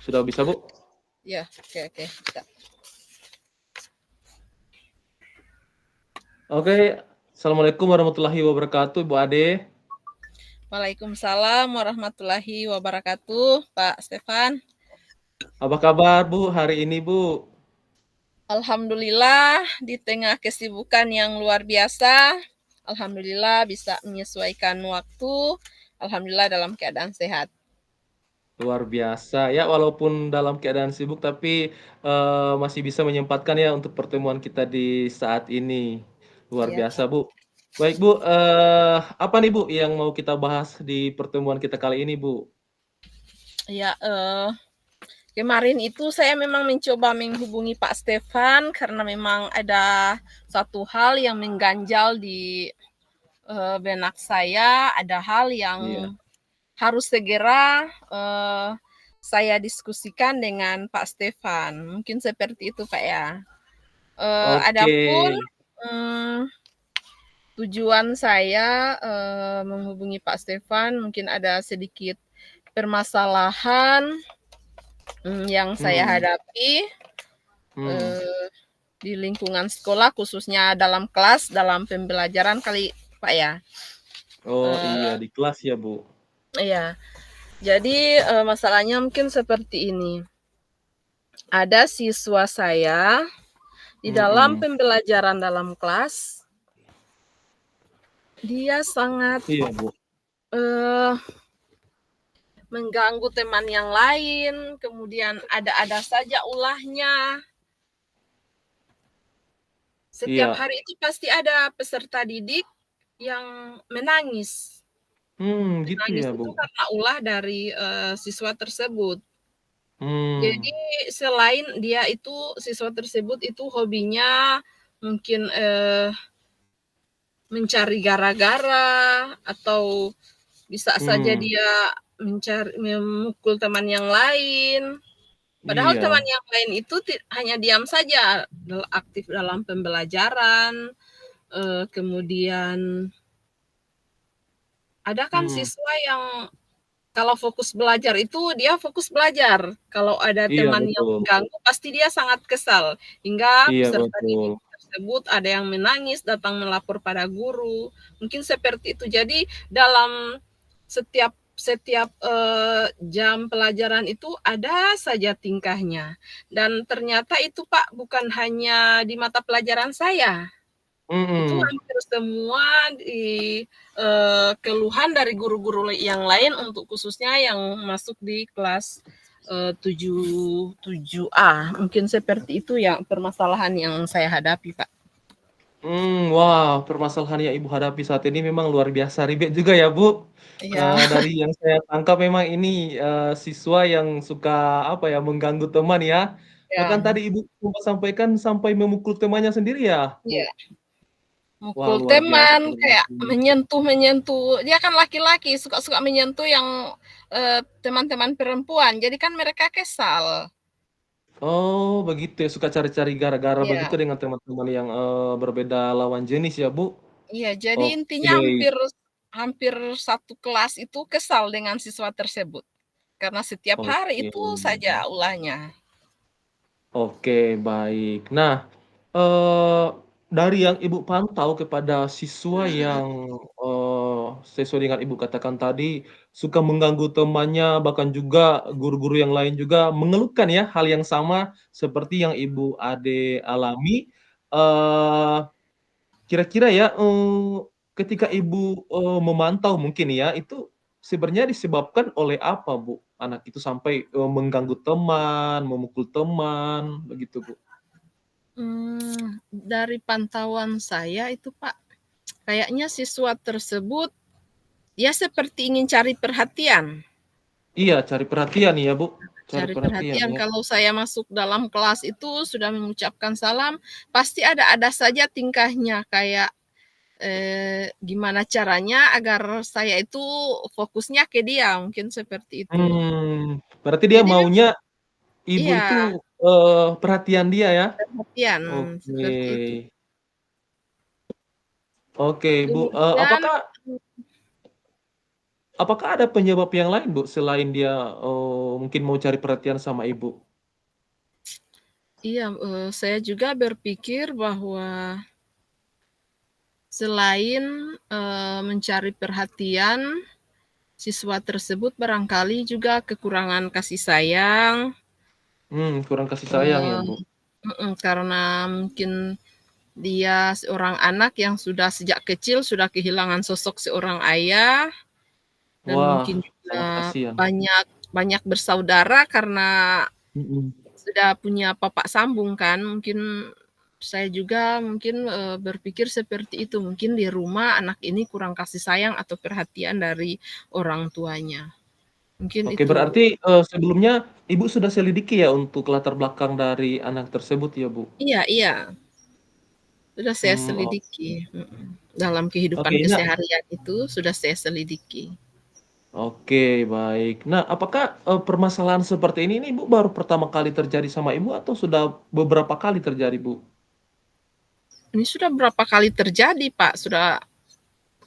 Sudah bisa, Bu? Ya, oke. Bisa. Oke. Assalamualaikum warahmatullahi wabarakatuh, Bu Ade. Waalaikumsalam warahmatullahi wabarakatuh, Pak Stefan. Apa kabar, Bu, hari ini, Bu? Alhamdulillah, di tengah kesibukan yang luar biasa, alhamdulillah bisa menyesuaikan waktu, alhamdulillah dalam keadaan sehat. Luar biasa. Ya, walaupun dalam keadaan sibuk, tapi masih bisa menyempatkan ya untuk pertemuan kita di saat ini. Luar Iya, biasa, Bu. Baik, Bu. Apa nih, Bu, yang mau kita bahas di pertemuan kita kali ini, Bu? ya. Kemarin itu saya memang mencoba menghubungi Pak Stefan karena memang ada satu hal yang mengganjal di benak saya, ada hal yang Iya. harus segera saya diskusikan dengan Pak Stefan. Mungkin seperti itu, Pak ya. Oke. Adapun tujuan saya menghubungi Pak Stefan mungkin ada sedikit permasalahan yang saya Hmm. hadapi Hmm. eh, di lingkungan sekolah, khususnya dalam kelas, dalam pembelajaran kali, Pak ya. Oh iya, Eh, di kelas ya, Bu. iya, jadi masalahnya mungkin seperti ini. Ada siswa saya di dalam Mm-mm. pembelajaran dalam kelas, dia sangat Iya, Bu. eh, mengganggu teman yang lain, kemudian ada-ada saja ulahnya. Setiap Iya. hari itu pasti ada peserta didik yang menangis. Gitu Menangis ya, Bu. itu karena ulah dari siswa tersebut. Hmm. Jadi selain dia itu siswa tersebut itu hobinya mungkin mencari gara-gara atau bisa saja Hmm. dia memukul teman yang lain. Padahal Iya. teman yang lain itu hanya diam saja, aktif dalam pembelajaran. Kemudian ada kan Hmm. siswa yang kalau fokus belajar itu dia fokus belajar. Kalau ada Iya, teman yang betul. mengganggu pasti dia sangat kesal. Hingga Iya, peserta betul. didik tersebut ada yang menangis, datang melapor pada guru. Mungkin seperti itu. Jadi dalam setiap jam pelajaran itu ada saja tingkahnya. Dan ternyata itu Pak bukan hanya di mata pelajaran saya. Itu Mhm. hampir semua di keluhan dari guru-guru yang lain untuk khususnya yang masuk di kelas 7A. Mungkin seperti itu yang permasalahan yang saya hadapi, Pak. Wah, permasalahan yang Ibu hadapi saat ini memang luar biasa ribet juga ya, Bu. Iya, Dari yang saya tangkap memang ini, siswa yang suka, apa ya, mengganggu teman ya. Bahkan ya, tadi Ibu sempat sampaikan sampai memukul temannya sendiri ya, iya. Bu? Wah, Mukul teman, luar biasa kayak ini. menyentuh-menyentuh. Dia kan laki-laki, suka-suka menyentuh yang teman-teman perempuan. Jadi kan mereka kesal. Oh, begitu ya, suka cari-cari gara-gara begitu Iya. dengan teman-teman yang, berbeda lawan jenis ya, Bu? Iya, jadi Oke. intinya hampir hampir satu kelas itu kesal dengan siswa tersebut. Karena setiap hari Oke. itu saja ulahnya. Oke, baik. Nah, eee, dari yang Ibu pantau kepada siswa yang, sesuai dengan Ibu katakan tadi, suka mengganggu temannya, bahkan juga guru-guru yang lain juga mengeluhkan ya, hal yang sama seperti yang Ibu Ade alami. Eee, Kira-kira ya, ketika Ibu, memantau mungkin ya, itu sebenarnya disebabkan oleh apa, Bu? Anak itu sampai, mengganggu teman, memukul teman, begitu, Bu? Dari pantauan saya itu Pak, kayaknya siswa tersebut ya seperti ingin cari perhatian. Iya, cari perhatian ya, Bu, cari Cari perhatian perhatian ya. kalau saya masuk dalam kelas itu sudah mengucapkan salam, pasti ada saja tingkahnya kayak gimana caranya agar saya itu fokusnya ke dia, mungkin seperti itu. Berarti dia Jadi maunya Ibu itu, iya, perhatian dia ya? perhatian, Oke. seperti itu. Oke, Bu, Kemudian apakah apakah ada penyebab yang lain, Bu, selain dia, mungkin mau cari perhatian sama Ibu? Iya, saya juga berpikir bahwa selain, mencari perhatian, siswa tersebut barangkali juga kekurangan kasih sayang, Kurang kasih sayang ya, eee Bu? karena mungkin dia seorang anak yang sudah sejak kecil sudah kehilangan sosok seorang ayah dan Wah, mungkin sangat juga kasihan. banyak banyak bersaudara karena Mhm. sudah punya papak sambung kan, mungkin saya juga mungkin, berpikir seperti itu, mungkin di rumah anak ini kurang kasih sayang atau perhatian dari orang tuanya, mungkin Oke, itu. berarti, sebelumnya Ibu sudah selidiki ya untuk latar belakang dari anak tersebut ya, Bu? Iya iya, sudah saya Oh, selidiki, dalam oke, kehidupan nah keseharian itu sudah saya selidiki. oke, baik. Nah, apakah, permasalahan seperti ini Bu, baru pertama kali terjadi sama Ibu atau sudah beberapa kali terjadi, Bu? Ini sudah berapa kali terjadi, Pak, sudah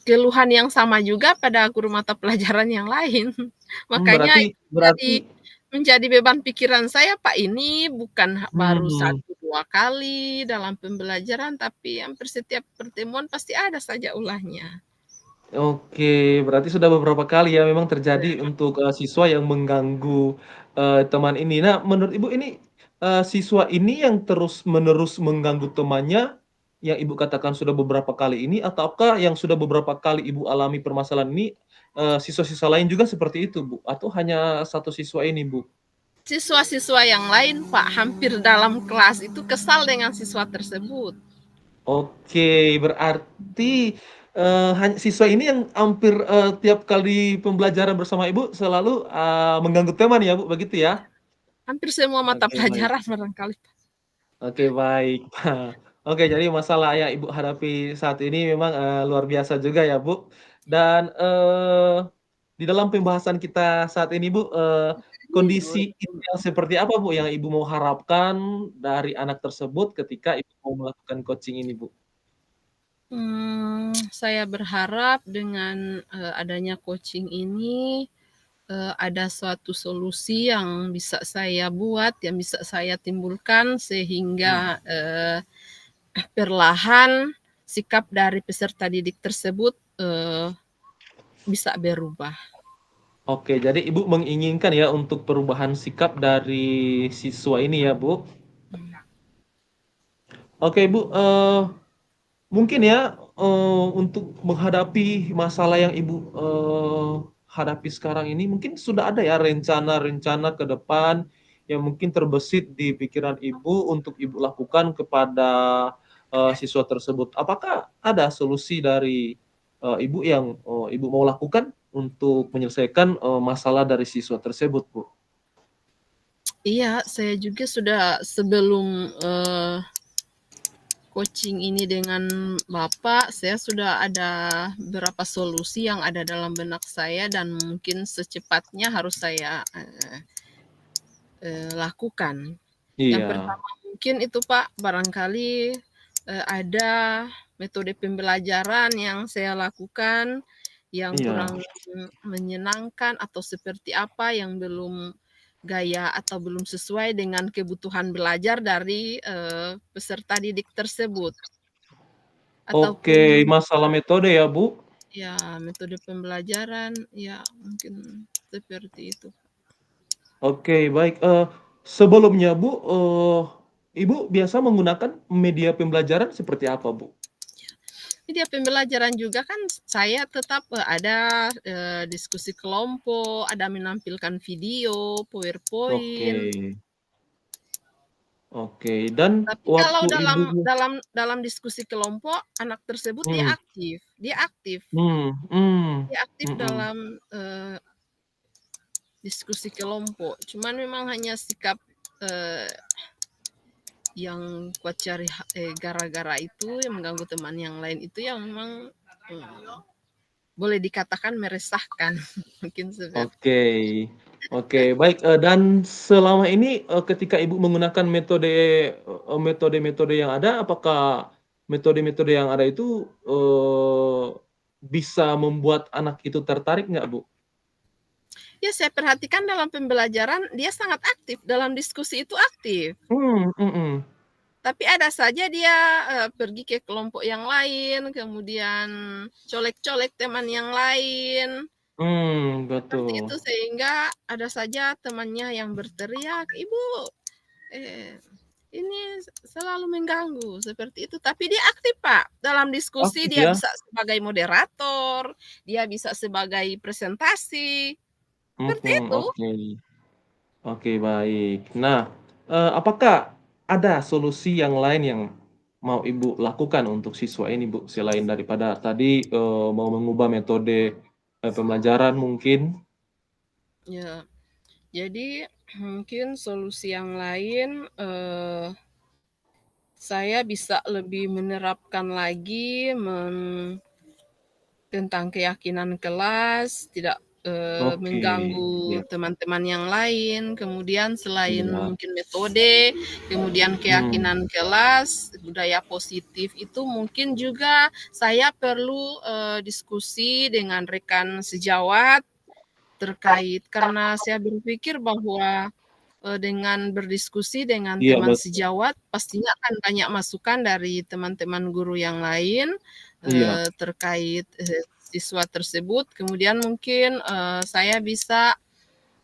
keluhan yang sama juga pada guru mata pelajaran yang lain. Makanya Berarti itu berarti menjadi beban pikiran saya, Pak, ini bukan baru mmm. satu 2 kali dalam pembelajaran, tapi hampir setiap pertemuan pasti ada saja ulahnya. Oke, berarti sudah beberapa kali ya memang terjadi untuk, siswa yang mengganggu, teman ini. Nah, menurut Ibu ini, siswa ini yang terus-menerus mengganggu temannya, yang Ibu katakan sudah beberapa kali ini, ataukah yang sudah beberapa kali Ibu alami permasalahan ini, siswa-siswa lain juga seperti itu, Bu? Atau hanya satu siswa ini, Bu? Siswa-siswa yang lain, Pak, hampir dalam kelas itu kesal dengan siswa tersebut. Oke, berarti, siswa ini yang hampir, tiap kali pembelajaran bersama Ibu selalu, mengganggu teman ya, Bu, begitu ya? Hampir semua mata Oke, baik. pelajaran barangkali, Pak. Oke, baik. Oke, jadi masalah yang Ibu hadapi saat ini memang, luar biasa juga ya, Bu. Dan, di dalam pembahasan kita saat ini, Bu, kondisi ideal seperti apa, Bu, yang Ibu mau harapkan dari anak tersebut ketika Ibu mau melakukan coaching ini, Bu? Saya berharap dengan, adanya coaching ini, ada suatu solusi yang bisa saya buat, yang bisa saya timbulkan sehingga, Mmm. perlahan sikap dari peserta didik tersebut, bisa berubah. Oke, jadi Ibu menginginkan ya untuk perubahan sikap dari siswa ini ya, Bu? Oke, Bu, mungkin ya, untuk menghadapi masalah yang Ibu, hadapi sekarang ini mungkin sudah ada ya rencana-rencana ke depan yang mungkin terbesit di pikiran Ibu untuk Ibu lakukan kepada, siswa tersebut. Apakah ada solusi dari, Ibu yang, Ibu mau lakukan untuk menyelesaikan, masalah dari siswa tersebut, Bu? Iya, saya juga sudah sebelum, coaching ini dengan Bapak, saya sudah ada beberapa solusi yang ada dalam benak saya dan mungkin secepatnya harus saya, lakukan. Yang Iya, pertama mungkin itu Pak, barangkali, ada metode pembelajaran yang saya lakukan, yang iya. kurang menyenangkan atau seperti apa, yang belum gaya atau belum sesuai dengan kebutuhan belajar dari, peserta didik tersebut. Oke, Ataupun masalah metode ya, Bu? ya metode pembelajaran, ya mungkin seperti itu. Oke, baik, sebelumnya, Bu, Ibu biasa menggunakan media pembelajaran seperti apa, Bu? Media pembelajaran juga kan saya tetap, ada, diskusi kelompok, ada menampilkan video, Oke PowerPoint. oke, dan Tapi kalau waktu dalam Ibu dalam dalam diskusi kelompok, anak tersebut dia mmm, aktif dia aktif dia aktif mhm. dalam, diskusi kelompok. Cuman memang hanya sikap, eee, yang kuat cari gara-gara itu yang mengganggu teman yang lain itu yang memang, eee, boleh dikatakan meresahkan, mungkin seperti Oke oke, baik, dan selama ini, ketika Ibu menggunakan metode-metode yang ada, apakah metode-metode yang ada itu, bisa membuat anak itu tertarik nggak, Bu? Ya, saya perhatikan dalam pembelajaran dia sangat aktif, dalam diskusi itu aktif. Mhm. Tapi ada saja dia, pergi ke kelompok yang lain, kemudian colek-colek teman yang lain, seperti Betul. itu. Sehingga ada saja temannya yang berteriak, "Ibu, eh, ini selalu mengganggu," seperti itu. Tapi dia aktif, Pak, dalam diskusi, Aktif dia ya? bisa sebagai moderator, dia bisa sebagai presentasi, seperti Mhm, itu. oke. Oke, baik. Nah, apakah ada solusi yang lain yang mau Ibu lakukan untuk siswa ini, Bu? Selain daripada tadi, mau mengubah metode, pembelajaran mungkin? Ya, jadi mungkin solusi yang lain, saya bisa lebih menerapkan lagi tentang keyakinan kelas, tidak, Oke, mengganggu iya teman-teman yang lain. Kemudian selain iya. mungkin metode, kemudian Mmm, keyakinan kelas, budaya positif itu mungkin juga saya perlu, diskusi dengan rekan sejawat terkait, karena saya berpikir bahwa dengan berdiskusi dengan iya teman betul. sejawat, pastinya akan banyak masukan dari teman-teman guru yang lain, Iya, terkait, siswa tersebut. Kemudian mungkin, saya bisa,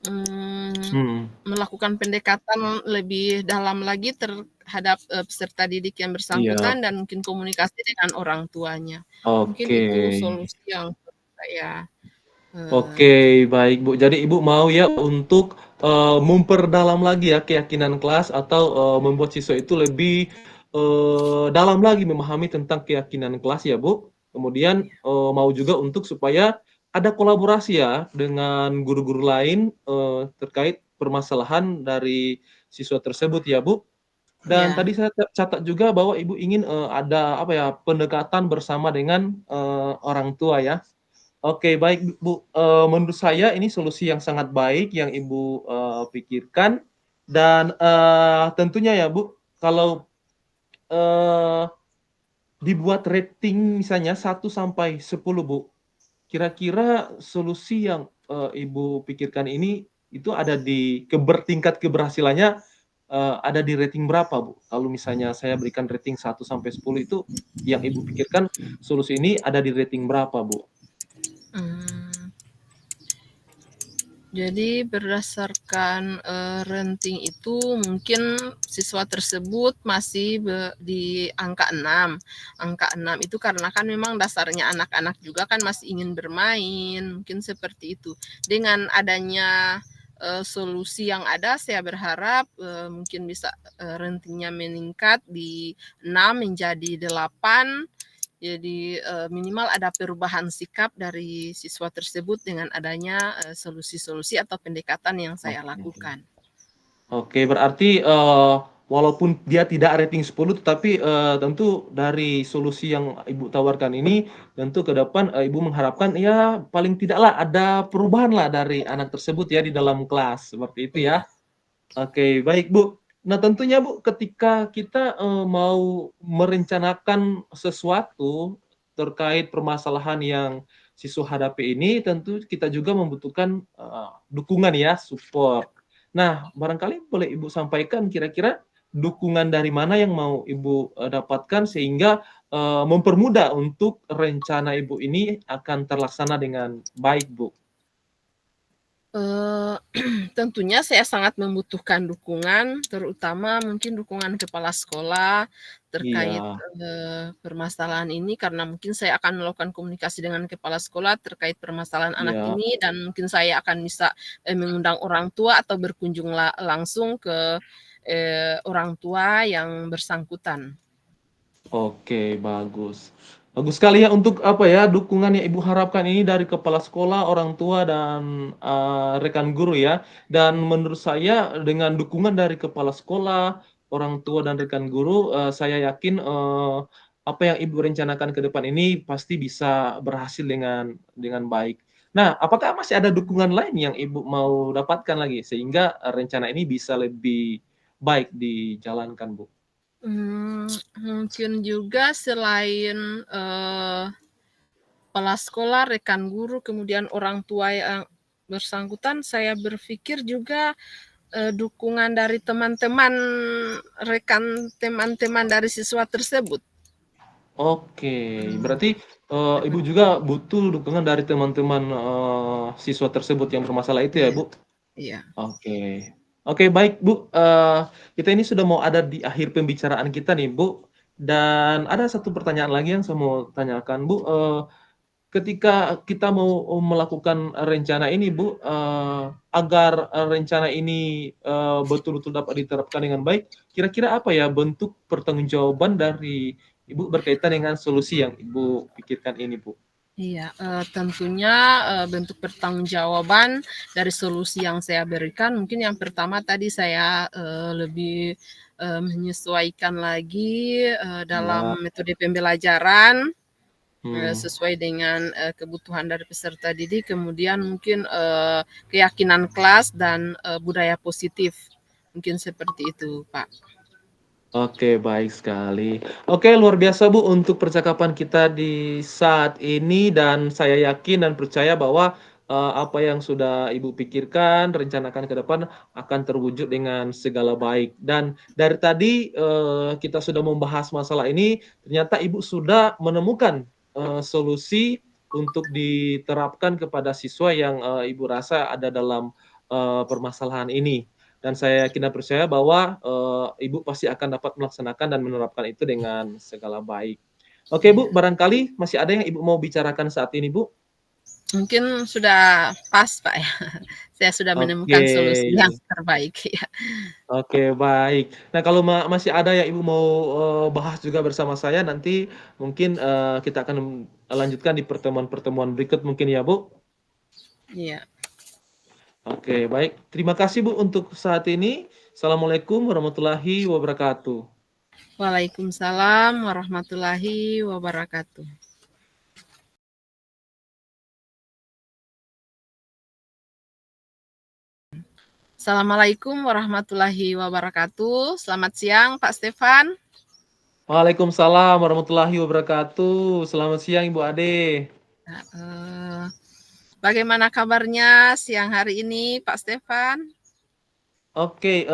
mhm, melakukan pendekatan lebih dalam lagi terhadap, peserta didik yang iya. bersangkutan dan mungkin komunikasi dengan orang tuanya. Mungkin Oke. itu solusi yang menurut saya, eee Oke, baik, Bu. Jadi Ibu mau ya untuk, memperdalam lagi ya keyakinan kelas atau, membuat siswa itu lebih, dalam lagi memahami tentang keyakinan kelas ya, Bu. Kemudian, mau juga untuk supaya ada kolaborasi ya dengan guru-guru lain, terkait permasalahan dari siswa tersebut ya, Bu. Dan ya, tadi saya catat juga bahwa Ibu ingin, ada apa ya, pendekatan bersama dengan, orang tua ya. Oke, baik, Bu, menurut saya ini solusi yang sangat baik yang Ibu, pikirkan dan, tentunya ya, Bu, kalau, eee, dibuat rating misalnya 1 sampai 10, Bu, kira-kira solusi yang, Ibu pikirkan ini itu ada di tingkat keberhasilannya, ada di rating berapa, Bu? Kalau misalnya saya berikan rating 1 sampai 10 itu yang Ibu pikirkan solusi ini ada di rating berapa, Bu? mmm. Jadi berdasarkan, ranting itu mungkin siswa tersebut masih di angka 6. Angka 6 itu karena kan memang dasarnya anak-anak juga kan masih ingin bermain, mungkin seperti itu. Dengan adanya, solusi yang ada saya berharap, mungkin bisa, rantingnya meningkat di 6 menjadi 8. Jadi, minimal ada perubahan sikap dari siswa tersebut dengan adanya, solusi-solusi atau pendekatan yang saya Oke. lakukan. Oke, berarti, walaupun dia tidak rating 10 tetapi, tentu dari solusi yang Ibu tawarkan ini, tentu ke depan, Ibu mengharapkan ya paling tidaklah ada perubahanlah dari anak tersebut ya di dalam kelas, seperti itu Iya, ya? Oke, baik, Bu. Nah, tentunya, Bu, ketika kita, mau merencanakan sesuatu terkait permasalahan yang siswa hadapi ini, tentu kita juga membutuhkan, dukungan ya, support. Nah, barangkali boleh Ibu sampaikan kira-kira dukungan dari mana yang mau Ibu, dapatkan sehingga, mempermudah untuk rencana Ibu ini akan terlaksana dengan baik, Bu? eee, tentunya saya sangat membutuhkan dukungan, terutama mungkin dukungan kepala sekolah terkait, Iya permasalahan ini karena mungkin saya akan melakukan komunikasi dengan kepala sekolah terkait permasalahan anak iya. ini dan mungkin saya akan bisa, mengundang orang tua atau berkunjung langsung ke, orang tua yang bersangkutan. Oke, bagus. Bagus sekali ya untuk apa ya, dukungan yang Ibu harapkan ini dari kepala sekolah, orang tua, dan, rekan guru ya. Dan menurut saya dengan dukungan dari kepala sekolah, orang tua, dan rekan guru, saya yakin, apa yang Ibu rencanakan ke depan ini pasti bisa berhasil dengan baik. Nah, apakah masih ada dukungan lain yang Ibu mau dapatkan lagi sehingga, rencana ini bisa lebih baik dijalankan, Bu? Mmm, mungkin juga selain, kepala sekolah, rekan guru, kemudian orang tua yang bersangkutan saya berpikir juga, dukungan dari teman-teman, rekan teman-teman dari siswa tersebut. Oke, Mmm, berarti, Ibu seperti juga butuh dukungan dari teman-teman, siswa tersebut yang bermasalah itu ya, iya Bu? iya Oke. Oke, baik, Bu, kita ini sudah mau ada di akhir pembicaraan kita nih, Bu, dan ada satu pertanyaan lagi yang saya mau tanyakan, Bu, ketika kita mau melakukan rencana ini, Bu, agar, rencana ini, betul-betul dapat diterapkan dengan baik, kira-kira apa ya bentuk pertanggungjawaban dari Ibu berkaitan dengan solusi yang Ibu pikirkan ini, Bu? iya, tentunya, bentuk pertanggungjawaban dari solusi yang saya berikan mungkin yang pertama tadi saya, lebih, menyesuaikan lagi, dalam Ya, metode pembelajaran, mmm, sesuai dengan, kebutuhan dari peserta didik, kemudian mungkin, keyakinan kelas dan, budaya positif, mungkin seperti itu, Pak. oke, baik sekali. Oke, luar biasa, Bu, untuk percakapan kita di saat ini dan saya yakin dan percaya bahwa, apa yang sudah Ibu pikirkan, rencanakan ke depan akan terwujud dengan segala baik. Dan dari tadi, kita sudah membahas masalah ini, ternyata Ibu sudah menemukan, solusi untuk diterapkan kepada siswa yang, Ibu rasa ada dalam, permasalahan ini. Dan saya yakin dan percaya bahwa, Ibu pasti akan dapat melaksanakan dan menerapkan itu dengan segala baik. Oke, Iya. Bu, barangkali masih ada yang Ibu mau bicarakan saat ini, Bu? Mungkin sudah pas, Pak, ya. Saya sudah Oke, menemukan solusi yang terbaik, ya. oke, baik. Nah, kalau masih ada yang Ibu mau, bahas juga bersama saya nanti mungkin, kita akan lanjutkan di pertemuan-pertemuan berikut mungkin ya, Bu? Iya. Oke, baik. Terima kasih, Bu, untuk saat ini. Assalamualaikum warahmatullahi wabarakatuh. Waalaikumsalam warahmatullahi wabarakatuh. Assalamualaikum warahmatullahi wabarakatuh. Selamat siang, Pak Stefan. Waalaikumsalam warahmatullahi wabarakatuh. Selamat siang, Ibu Ade. Heeh. Bagaimana kabarnya siang hari ini, Pak Stefan? Oke,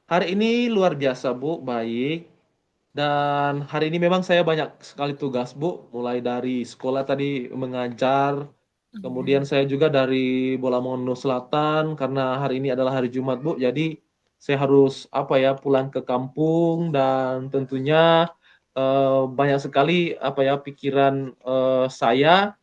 hari ini luar biasa, Bu, baik. Dan hari ini memang saya banyak sekali tugas, Bu, mulai dari sekolah tadi mengajar, kemudian Mmm, saya juga dari Bolamondo Selatan karena hari ini adalah hari Jumat, Bu. Jadi saya harus apa ya, pulang ke kampung dan tentunya, banyak sekali apa ya, pikiran, saya.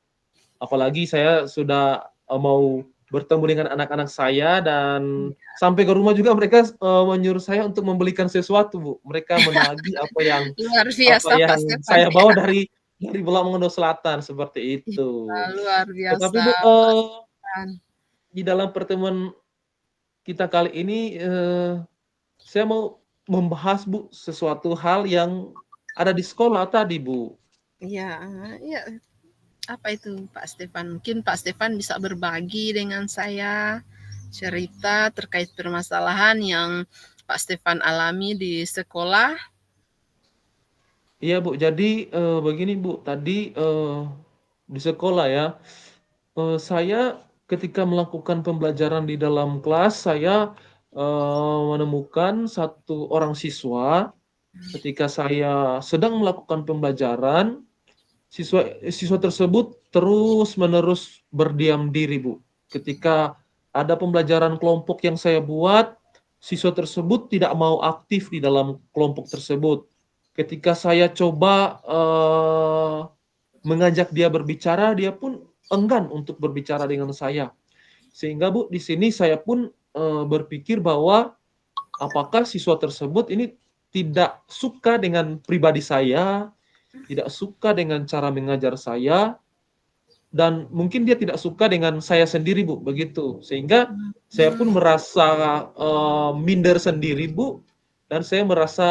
Apalagi saya sudah, mau bertemu dengan anak-anak saya dan iya. sampai ke rumah juga mereka, menyuruh saya untuk membelikan sesuatu, Bu. Mereka menagih Luar apa biasa, Pak yang Stefan, saya ya. bawa dari Bolamondo Selatan, seperti Iya, itu. luar Tetapi, biasa, Bu, Pak Stefan. di dalam pertemuan kita kali ini, saya mau membahas, Bu, sesuatu hal yang ada di sekolah tadi, Bu. Iya, iya. Apa itu, Pak Stefan? Mungkin Pak Stefan bisa berbagi dengan saya cerita terkait permasalahan yang Pak Stefan alami di sekolah. Iya, Bu, jadi, begini, Bu, tadi, di sekolah ya, saya ketika melakukan pembelajaran di dalam kelas, saya, menemukan satu orang siswa ketika saya sedang melakukan pembelajaran, siswa tersebut terus-menerus berdiam diri, Bu. Ketika ada pembelajaran kelompok yang saya buat, siswa tersebut tidak mau aktif di dalam kelompok tersebut. Ketika saya coba, mengajak dia berbicara, dia pun enggan untuk berbicara dengan saya. Sehingga, Bu, di sini saya pun, berpikir bahwa apakah siswa tersebut ini tidak suka dengan pribadi saya, tidak suka dengan cara mengajar saya, dan mungkin dia tidak suka dengan saya sendiri, Bu, begitu. Sehingga saya pun Hmm, merasa, minder sendiri, Bu, dan saya merasa,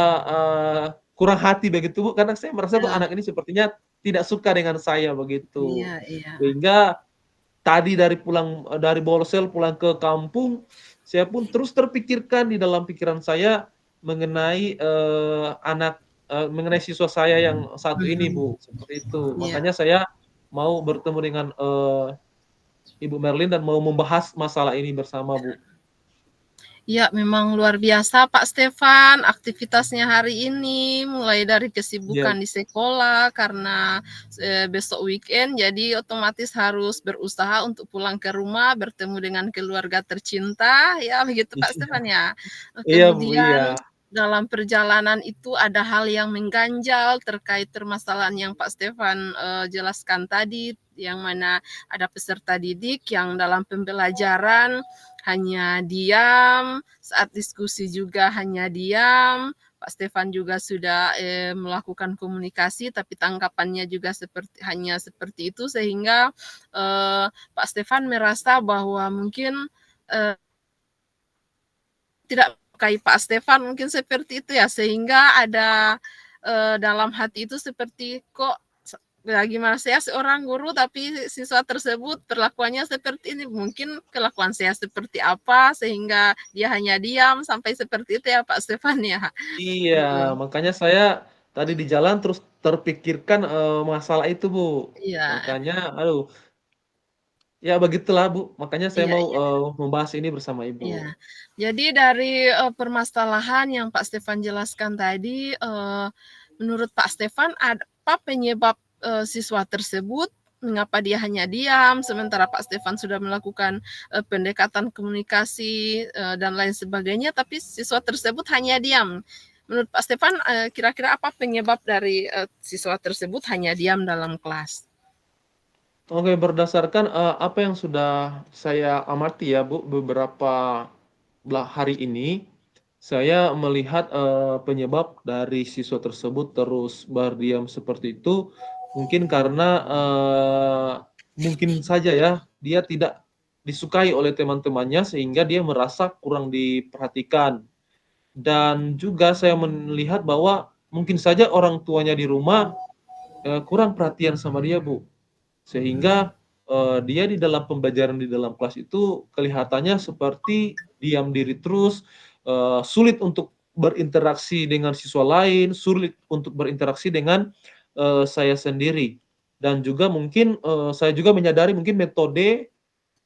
kurang hati begitu, Bu, karena saya merasa tuh ya, anak ini sepertinya tidak suka dengan saya, begitu. iya iya. Sehingga tadi dari Bolsel pulang ke kampung, saya pun terus terpikirkan di dalam pikiran saya mengenai, mengenai siswa saya yang satu ini, Mhm, Bu, seperti itu. iya. Makanya saya mau bertemu dengan, Ibu Merlin dan mau membahas masalah ini bersama, Bu. Ya, memang luar biasa Pak Stefan aktivitasnya hari ini, mulai dari Iya, kesibukan di sekolah karena besok weekend, jadi otomatis harus berusaha untuk pulang ke rumah, bertemu dengan keluarga tercinta, ya begitu Pak iya, Stefan ya. iya, Bu, iya. Kemudian dalam perjalanan itu ada hal yang mengganjal terkait permasalahan yang Pak Stefan jelaskan tadi, yang mana ada peserta didik yang dalam pembelajaran hanya diam, saat diskusi juga hanya diam. Pak Stefan juga sudah melakukan komunikasi, tapi tanggapannya juga hanya seperti itu, sehingga Pak Stefan merasa bahwa mungkin eh, tidak menyukai Pak Stefan, mungkin seperti itu ya, sehingga ada dalam hati itu seperti kok ya gimana saya seorang guru tapi siswa tersebut perlakuannya seperti ini, mungkin kelakuan saya seperti apa sehingga dia hanya diam, sampai seperti itu ya Pak Stefan ya. Iya, makanya saya tadi di jalan terus terpikirkan, masalah itu, Bu. Iya, Makanya aduh, ya begitulah, Bu, makanya saya iya, mau, iya. membahas ini bersama Ibu. Iya. Jadi dari, permasalahan yang Pak Stefan jelaskan tadi, menurut Pak Stefan apa penyebab, siswa tersebut, mengapa dia hanya diam, sementara Pak Stefan sudah melakukan, pendekatan komunikasi, dan lain sebagainya, tapi siswa tersebut hanya diam. Menurut Pak Stefan, kira-kira apa penyebab dari, siswa tersebut hanya diam dalam kelas? Oke, berdasarkan, apa yang sudah saya amati ya, Bu, beberapa hari ini, saya melihat, penyebab dari siswa tersebut terus berdiam seperti itu, mungkin karena, mungkin saja ya, dia tidak disukai oleh teman-temannya sehingga dia merasa kurang diperhatikan. Dan juga saya melihat bahwa mungkin saja orang tuanya di rumah, kurang perhatian sama dia, Bu. Sehingga, dia di dalam pembelajaran di dalam kelas itu kelihatannya seperti diam diri terus, sulit untuk berinteraksi dengan siswa lain, sulit untuk berinteraksi dengan, saya sendiri. Dan juga mungkin, saya juga menyadari mungkin metode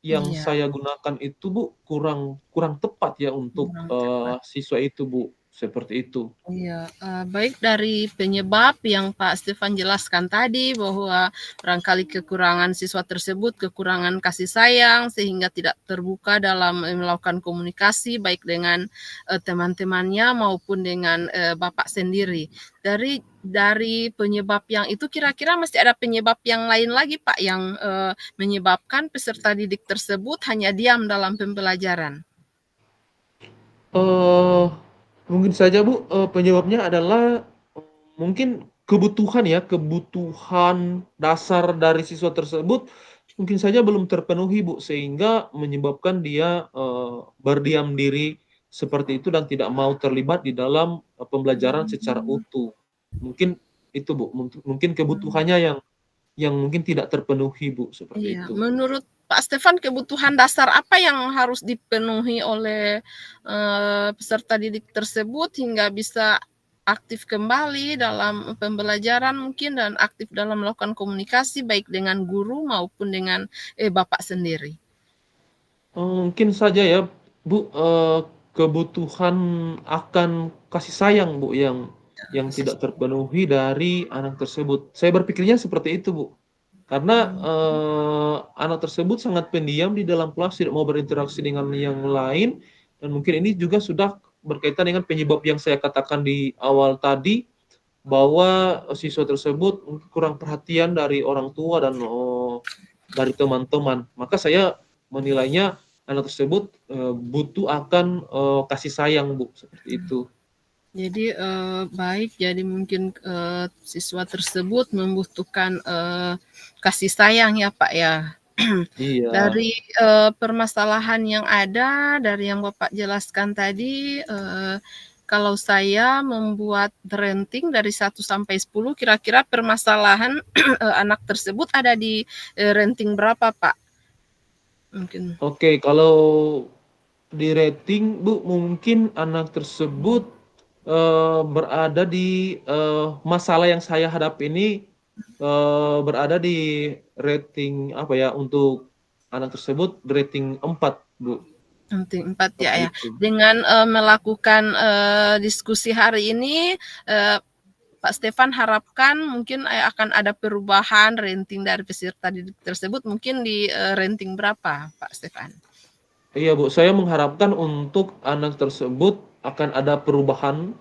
yang Iya, saya gunakan itu, Bu, kurang kurang tepat ya untuk, kurang tepat. siswa itu, Bu, seperti itu. Iya, baik dari penyebab yang Pak Stefan jelaskan tadi bahwa barangkali kekurangan siswa tersebut, kekurangan kasih sayang sehingga tidak terbuka dalam, melakukan komunikasi baik dengan, teman-temannya maupun dengan, Bapak sendiri. Dari penyebab yang itu kira-kira masih ada penyebab yang lain lagi Pak yang, menyebabkan peserta didik tersebut hanya diam dalam pembelajaran? Eee, Mungkin saja, Bu, penyebabnya adalah, mungkin kebutuhan ya, kebutuhan dasar dari siswa tersebut mungkin saja belum terpenuhi, Bu, sehingga menyebabkan dia, berdiam diri seperti itu dan tidak mau terlibat di dalam, pembelajaran secara Mmm, utuh. Mungkin itu, Bu, mungkin mmm. kebutuhannya yang mungkin tidak terpenuhi, Bu, seperti Iya, itu. menurut Pak Stefan kebutuhan dasar apa yang harus dipenuhi oleh, peserta didik tersebut hingga bisa aktif kembali dalam pembelajaran mungkin dan aktif dalam melakukan komunikasi baik dengan guru maupun dengan, Bapak sendiri? Mungkin saja ya, Bu, kebutuhan akan kasih sayang, Bu, yang tidak terpenuhi dari anak tersebut. Saya berpikirnya seperti itu, Bu. Karena, anak tersebut sangat pendiam di dalam kelas, tidak mau berinteraksi dengan yang lain, dan mungkin ini juga sudah berkaitan dengan penyebab yang saya katakan di awal tadi, bahwa siswa tersebut kurang perhatian dari orang tua dan, dari teman-teman. Maka saya menilainya anak tersebut, butuh akan, kasih sayang, Bu, seperti itu. Jadi, baik, jadi mungkin, siswa tersebut membutuhkan, kasih sayang ya, Pak, ya? Iya. Dari, permasalahan yang ada, dari yang Bapak jelaskan tadi, kalau saya membuat rating dari 1 sampai 10, kira-kira permasalahan, anak tersebut ada di, rating berapa, Pak? Mungkin. Oke, kalau di-rating, Bu, mungkin anak tersebut, berada di, masalah yang saya hadapi ini, berada di rating apa ya, untuk anak tersebut rating 4, Bu, Rating 4 ya seperti ya. itu. Dengan, melakukan, diskusi hari ini, Pak Stefan harapkan mungkin, akan ada perubahan rating dari peserta didik tersebut mungkin di, rating berapa Pak Stefan? Iya, Bu, saya mengharapkan untuk anak tersebut akan ada perubahan,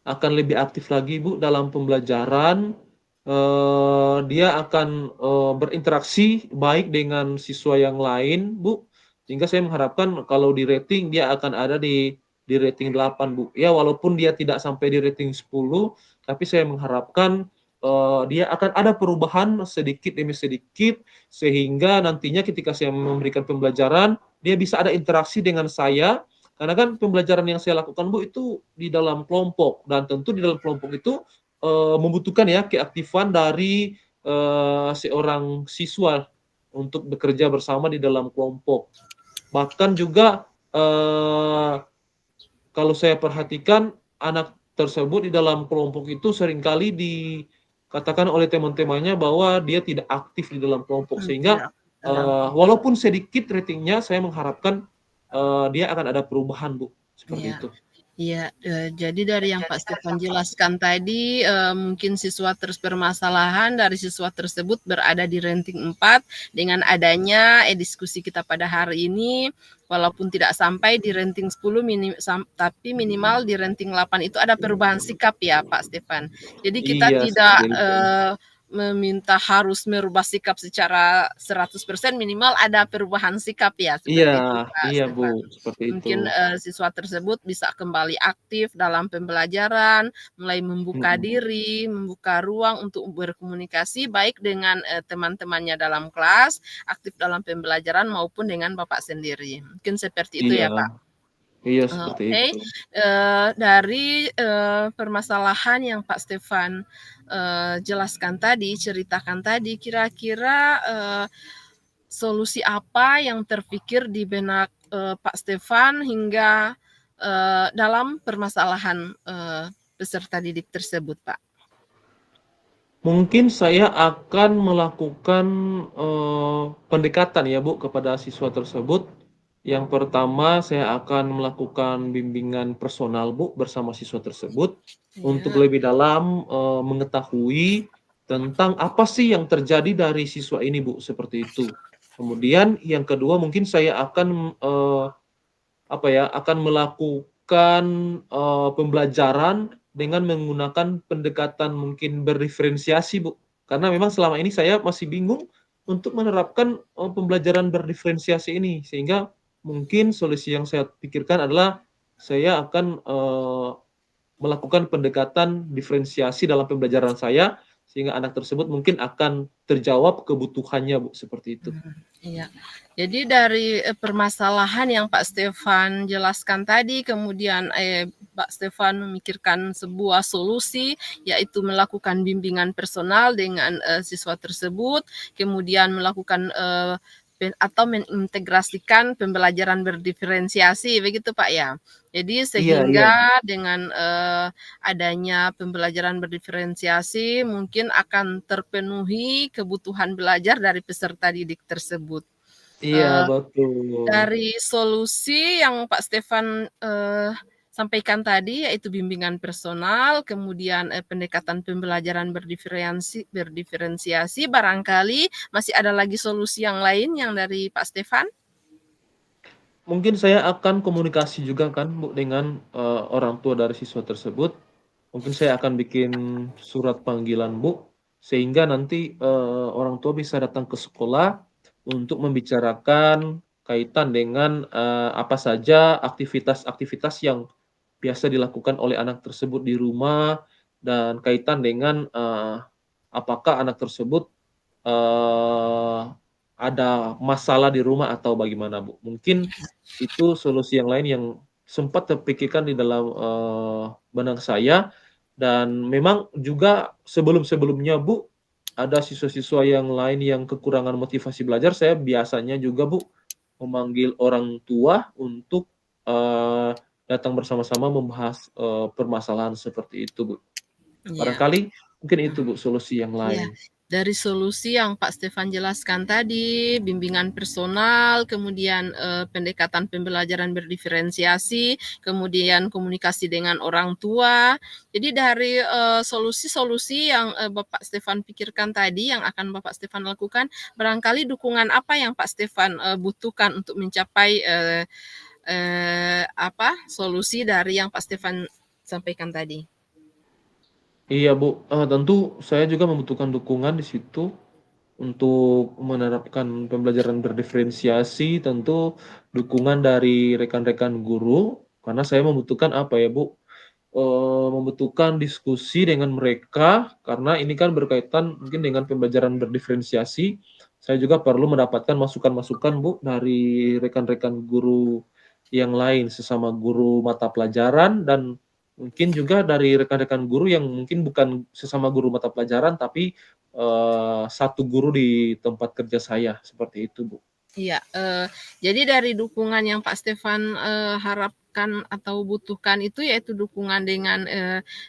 akan lebih aktif lagi, Bu, dalam pembelajaran. Dia akan berinteraksi baik dengan siswa yang lain, Bu. Sehingga saya mengharapkan kalau di rating dia akan ada di rating 8, Bu. Ya, walaupun dia tidak sampai di rating 10, tapi saya mengharapkan dia akan ada perubahan sedikit demi sedikit sehingga nantinya ketika saya memberikan pembelajaran dia bisa ada interaksi dengan saya, karena kan pembelajaran yang saya lakukan, Bu, itu di dalam kelompok dan tentu di dalam kelompok itu membutuhkan ya keaktifan dari seorang siswa untuk bekerja bersama di dalam kelompok. Bahkan juga kalau saya perhatikan anak tersebut di dalam kelompok itu seringkali dikatakan oleh teman-temannya bahwa dia tidak aktif di dalam kelompok sehingga Tidak dalam walaupun sedikit ratingnya, saya mengharapkan dia akan ada perubahan, Bu, seperti iya. itu. Iya, jadi dari yang Pak Stefan jelaskan tadi, mungkin siswa terus permasalahan dari siswa tersebut berada di ranting 4 dengan adanya, diskusi kita pada hari ini, walaupun tidak sampai di ranting 10 tapi minimal di ranting 8 itu ada perubahan sikap ya Pak Stefan. Jadi kita Iya, tidak, seperti itu. meminta harus merubah sikap secara 100%, minimal ada perubahan sikap ya, Iya, seperti itu Pak iya, Bu, Stefan. seperti itu. Mungkin, siswa tersebut bisa kembali aktif dalam pembelajaran, mulai membuka Mhm. diri, membuka ruang untuk berkomunikasi baik dengan, teman-temannya dalam kelas, aktif dalam pembelajaran maupun dengan Bapak sendiri. Mungkin seperti itu Iya, ya, Pak? iya seperti Oke, itu. dari, permasalahan yang Pak Stefan, jelaskan tadi, ceritakan tadi, kira-kira, solusi apa yang terpikir di benak, Pak Stefan hingga, dalam permasalahan, peserta didik tersebut, Pak? Mungkin saya akan melakukan, pendekatan ya, Bu, kepada siswa tersebut. Yang pertama, saya akan melakukan bimbingan personal, Bu, bersama siswa tersebut untuk Iya, lebih dalam, mengetahui tentang apa sih yang terjadi dari siswa ini, Bu, seperti itu. Kemudian yang kedua mungkin saya akan, apa ya, akan melakukan, pembelajaran dengan menggunakan pendekatan mungkin berdiferensiasi, Bu. Karena memang selama ini saya masih bingung untuk menerapkan, pembelajaran berdiferensiasi ini. Sehingga mungkin solusi yang saya pikirkan adalah saya akan, melakukan pendekatan diferensiasi dalam pembelajaran saya, sehingga anak tersebut mungkin akan terjawab kebutuhannya, Bu, seperti itu. iya. Jadi dari, permasalahan yang Pak Stefan jelaskan tadi, kemudian, Pak Stefan memikirkan sebuah solusi, yaitu melakukan bimbingan personal dengan, siswa tersebut, kemudian melakukan, atau mengintegrasikan pembelajaran berdiferensiasi, begitu Pak ya? Jadi Iya, iya, Bu. sehingga dengan, adanya pembelajaran berdiferensiasi mungkin akan terpenuhi kebutuhan belajar dari peserta didik tersebut. Iya, Eee, betul. dari solusi yang Pak Stefan, sampaikan tadi yaitu bimbingan personal, kemudian, pendekatan pembelajaran berdiferensiasi, barangkali masih ada lagi solusi yang lain yang dari Pak Stefan? Mungkin saya akan komunikasi juga kan, Bu, dengan, orang tua dari siswa tersebut. Mungkin saya akan bikin surat panggilan, Bu, sehingga nanti, orang tua bisa datang ke sekolah untuk membicarakan kaitan dengan, apa saja aktivitas-aktivitas yang biasa dilakukan oleh anak tersebut di rumah dan kaitan dengan, apakah anak tersebut Eee, ada masalah di rumah atau bagaimana, Bu? Mungkin itu solusi yang lain yang sempat terpikirkan di dalam, benak saya dan memang juga sebelum-sebelumnya, Bu, ada siswa-siswa yang lain yang kekurangan motivasi belajar, saya biasanya juga, Bu, memanggil orang tua untuk, datang bersama-sama membahas, permasalahan seperti itu, Bu. Iya, Barangkali mungkin itu, Bu, solusi yang iya. lain. Dari solusi yang Pak Stefan jelaskan tadi, bimbingan personal, kemudian pendekatan pembelajaran berdiferensiasi, kemudian komunikasi dengan orang tua. Jadi dari solusi-solusi yang Bapak Stefan pikirkan tadi, yang akan Bapak Stefan lakukan, barangkali dukungan apa yang Pak Stefan butuhkan untuk mencapai solusi dari yang Pak Stefan sampaikan tadi? Iya, Bu, tentu saya juga membutuhkan dukungan di situ untuk menerapkan pembelajaran berdiferensiasi, tentu dukungan dari rekan-rekan guru, karena saya membutuhkan apa ya, Bu, membutuhkan diskusi dengan mereka, karena ini kan berkaitan mungkin dengan pembelajaran berdiferensiasi. Saya juga perlu mendapatkan masukan-masukan, Bu, dari rekan-rekan guru yang lain, sesama guru mata pelajaran, dan mungkin juga dari rekan-rekan guru yang mungkin bukan sesama guru mata pelajaran, tapi satu guru di tempat kerja saya, seperti itu, Bu. Iya, jadi dari dukungan yang Pak Stefan harapkan atau butuhkan itu yaitu dukungan dengan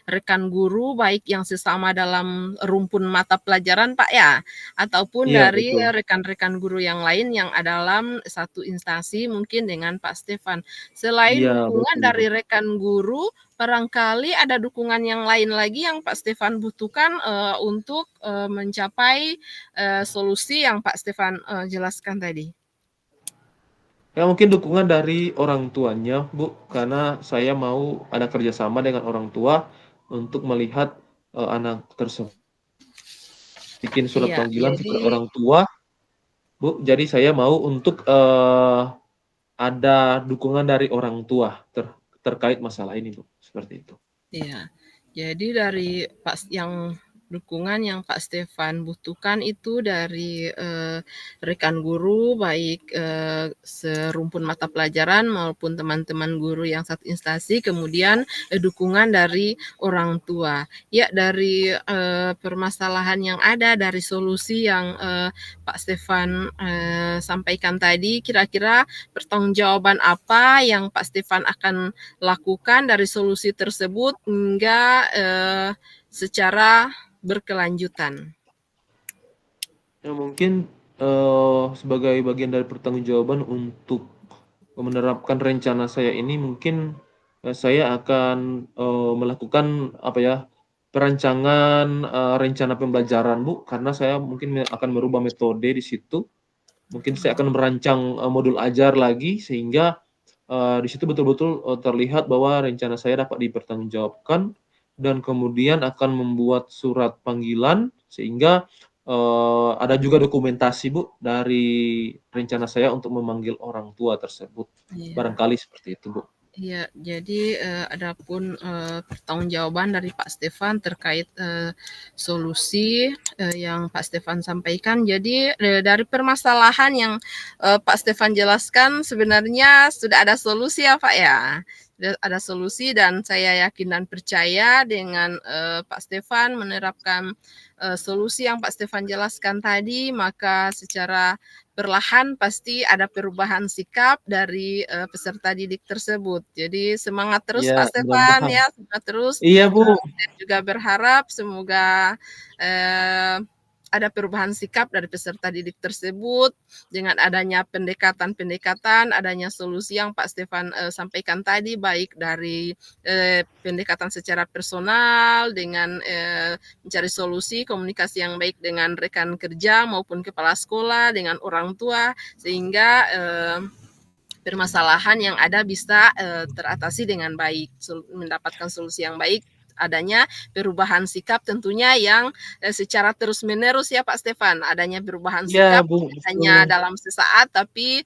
rekan guru, baik yang sesama dalam rumpun mata pelajaran, Pak, ya, ataupun Iya, dari betul. rekan-rekan guru yang lain yang ada dalam satu instansi mungkin dengan Pak Stefan. Selain Iya, dukungan betul, Bu. dari rekan guru, barangkali ada dukungan yang lain lagi yang Pak Stefan butuhkan untuk mencapai solusi yang Pak Stefan jelaskan tadi. Ya mungkin dukungan dari orang tuanya, Bu, karena saya mau ada kerjasama dengan orang tua untuk melihat anak tersebut bikin surat Iya, panggilan jadi kepada orang tua, Bu. Jadi saya mau untuk ada dukungan dari orang tua terkait masalah ini, Bu. Seperti itu. iya. Jadi dari yang dukungan yang Pak Stefan butuhkan itu dari rekan guru, baik serumpun mata pelajaran maupun teman-teman guru yang satu instansi, kemudian dukungan dari orang tua. Ya, dari permasalahan yang ada, dari solusi yang Pak Stefan sampaikan tadi, kira-kira pertanggungjawaban apa yang Pak Stefan akan lakukan dari solusi tersebut hingga secara berkelanjutan. Ya mungkin sebagai bagian dari pertanggungjawaban untuk menerapkan rencana saya ini, mungkin saya akan melakukan apa ya, perancangan rencana pembelajaran, Bu, karena saya mungkin akan merubah metode di situ. Mungkin saya akan merancang modul ajar lagi, sehingga di situ betul-betul terlihat bahwa rencana saya dapat dipertanggungjawabkan, dan kemudian akan membuat surat panggilan, sehingga ada juga dokumentasi, Bu, dari rencana saya untuk memanggil orang tua tersebut. Iya. Barangkali seperti itu, Bu. Iya, jadi adapun pertanggungjawaban dari Pak Stefan terkait solusi yang Pak Stefan sampaikan. Jadi dari permasalahan yang Pak Stefan jelaskan sebenarnya sudah ada solusi ya Pak ya. Sudah ada solusi dan saya yakin dan percaya dengan Pak Stefan menerapkan solusi yang Pak Stefan jelaskan tadi, maka secara perlahan pasti ada perubahan sikap dari peserta didik tersebut. Jadi semangat terus Iya, Pak Stefan mudah-mudahan. ya, semangat terus. Iya, Bu. Saya juga berharap semoga eh, ada perubahan sikap dari peserta didik tersebut dengan adanya pendekatan-pendekatan, adanya solusi yang Pak Stefan sampaikan tadi, baik dari pendekatan secara personal dengan mencari solusi komunikasi yang baik dengan rekan kerja maupun kepala sekolah, dengan orang tua, sehingga permasalahan yang ada bisa teratasi dengan baik, mendapatkan solusi yang baik, adanya perubahan sikap tentunya yang secara terus-menerus ya Pak Stefan, adanya perubahan Iya, sikap Bu, hanya betul. dalam sesaat tapi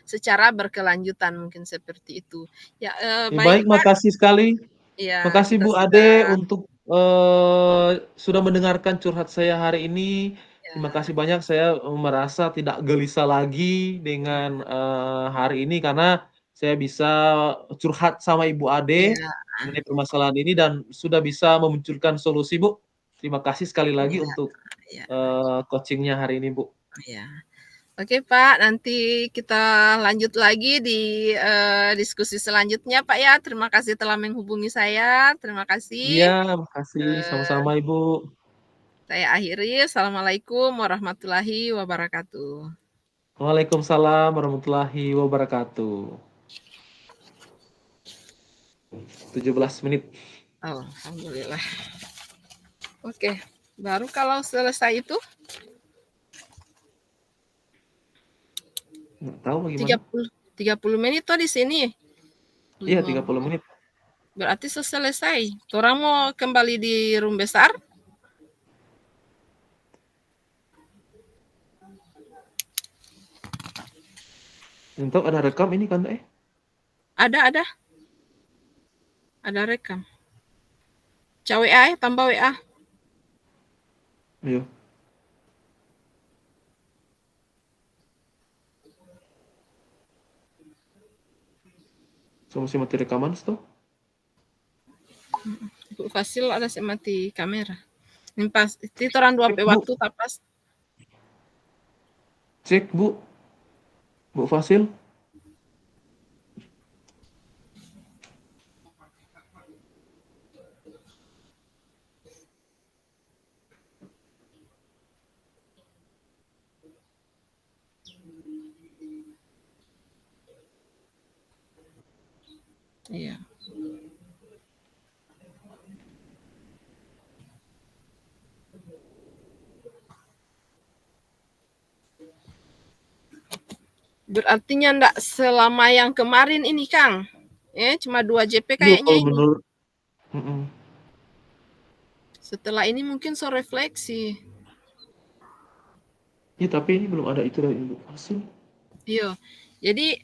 secara berkelanjutan mungkin seperti itu. Ya, Ya, baik baik, Pak. makasih sekali. Ya, Makasih kita Bu Ade sudah untuk sudah mendengarkan curhat saya hari ini. Terima ya, kasih banyak, saya merasa tidak gelisah lagi dengan hari ini, karena saya bisa curhat sama Ibu Ade ya, mengenai permasalahan ini dan sudah bisa memunculkan solusi, Bu. Terima kasih sekali lagi ya, untuk ya, coaching-nya hari ini, Bu. ya. Oke Pak, nanti kita lanjut lagi di diskusi selanjutnya Pak ya. Terima kasih telah menghubungi saya. Terima kasih. Iya, makasih. Eh, Sama-sama, Ibu. Saya akhiri. Assalamualaikum warahmatullahi wabarakatuh. Waalaikumsalam warahmatullahi wabarakatuh. 17 menit. Alhamdulillah. Oke, baru kalau selesai itu Nggak tahu bagaimana. 30 menit tuh di sini. Iya, 30 menit. Berarti selesai. Orang mau kembali di room besar? Untuk ada rekam ini kan, Ada. Ada rekam. Ca WA ya, tambah WA. Iya. So, masih mati rekaman tuh. Ibu Fasil ada sih mati kamera. Ini pas itu orang 2 Cek, Bu. waktu tapas. Cek, Bu. Bu Fasil. Iya. Berarti ndak selama yang kemarin ini, Kang. Cuma 2 JP Iya, kayaknya kalau ini. menurut Setelah ini mungkin so refleksi. ya, tapi ini belum ada itu dari Ibu Fasil. Iya. Jadi